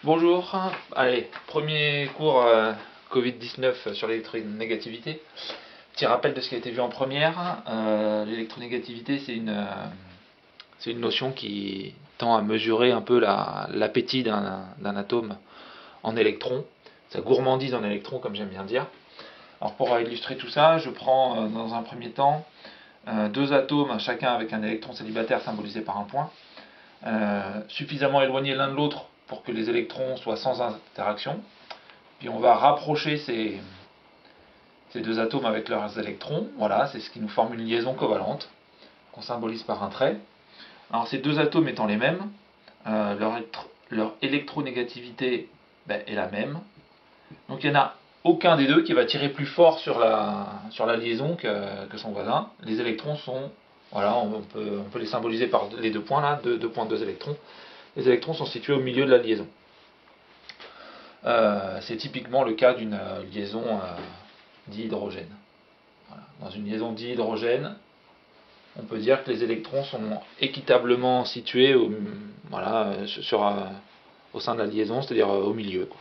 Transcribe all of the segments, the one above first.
Bonjour, allez, premier cours Covid-19 sur l'électronégativité. Petit rappel de ce qui a été vu en première. L'électronégativité, c'est une notion qui tend à mesurer un peu l'appétit d'un atome en électrons, sa gourmandise en électrons, comme j'aime bien dire. Alors pour illustrer tout ça, je prends dans un premier temps deux atomes, chacun avec un électron célibataire symbolisé par un point, suffisamment éloignés l'un de l'autre pour que les électrons soient sans interaction. Puis on va rapprocher ces deux atomes avec leurs électrons. Voilà, c'est ce qui nous forme une liaison covalente qu'on symbolise par un trait. Alors ces deux atomes étant les mêmes, leur électronégativité est la même. Donc il n'y en a aucun des deux qui va tirer plus fort sur la liaison que son voisin. Les électrons sont, voilà, on peut les symboliser par les deux points là, deux points de deux électrons. Les électrons sont situés au milieu de la liaison. C'est typiquement le cas d'une liaison dihydrogène. Voilà. Dans une liaison dihydrogène, on peut dire que les électrons sont équitablement situés au sein de la liaison, c'est-à-dire au milieu, quoi.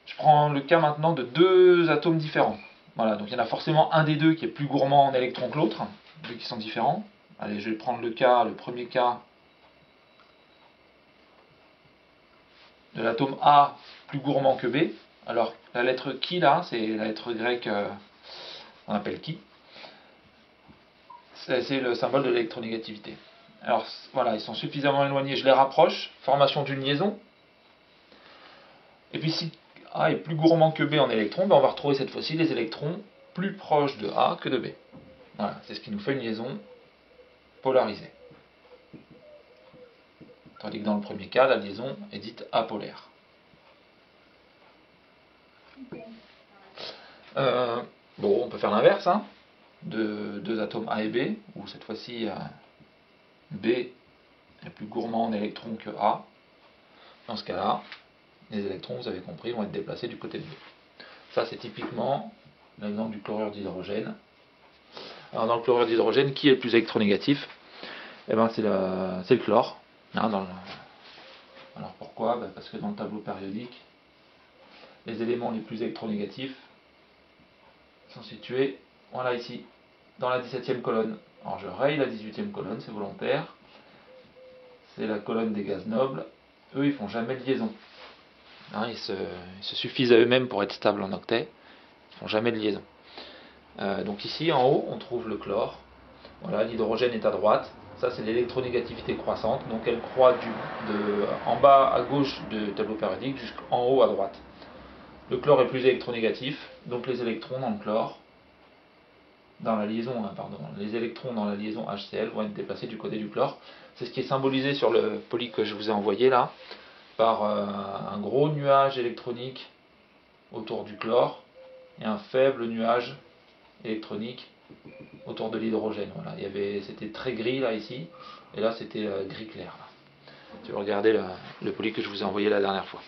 Je prends le cas maintenant de deux atomes différents. Voilà, donc il y en a forcément un des deux qui est plus gourmand en électrons que l'autre, vu qu'ils sont différents. Allez, je vais prendre le premier cas de l'atome A plus gourmand que B. Alors, la lettre qui là, c'est la lettre grecque, on appelle qui. C'est le symbole de l'électronégativité. Alors, voilà, ils sont suffisamment éloignés, je les rapproche, formation d'une liaison. Et puis, si A est plus gourmand que B en électrons, on va retrouver cette fois-ci les électrons plus proches de A que de B. Voilà, c'est ce qui nous fait une liaison polarisée. Tandis que dans le premier cas, la liaison est dite apolaire. Bon, on peut faire l'inverse, hein, de deux atomes A et B, où cette fois-ci B est plus gourmand en électrons que A. Dans ce cas-là, les électrons, vous avez compris, vont être déplacés du côté de B. Ça, c'est typiquement l'exemple du chlorure d'hydrogène. Alors, dans le chlorure d'hydrogène, qui est le plus électronégatif? Eh ben, c'est le chlore. Hein, Alors, pourquoi? Parce que dans le tableau périodique, les éléments les plus électronégatifs sont situés, voilà ici, dans la 17e colonne. Alors, je raye la 18e colonne, c'est volontaire. C'est la colonne des gaz nobles. Eux, ils font jamais de liaison. Hein, ils se suffisent à eux-mêmes pour être stables en octet. Ils font jamais de liaison. Donc ici, en haut, on trouve le chlore. Voilà, l'hydrogène est à droite. Ça, c'est l'électronégativité croissante. Donc elle croît en bas à gauche du tableau périodique jusqu'en haut à droite. Le chlore est plus électronégatif. Donc les électrons dans le chlore, les électrons dans la liaison HCl vont être déplacés du côté du chlore. C'est ce qui est symbolisé sur le poly que je vous ai envoyé là, par un gros nuage électronique autour du chlore et un faible nuage électronique autour de l'hydrogène. Voilà, c'était très gris là ici, et là c'était gris clair. Là. Si vous regardez le poly que je vous ai envoyé la dernière fois.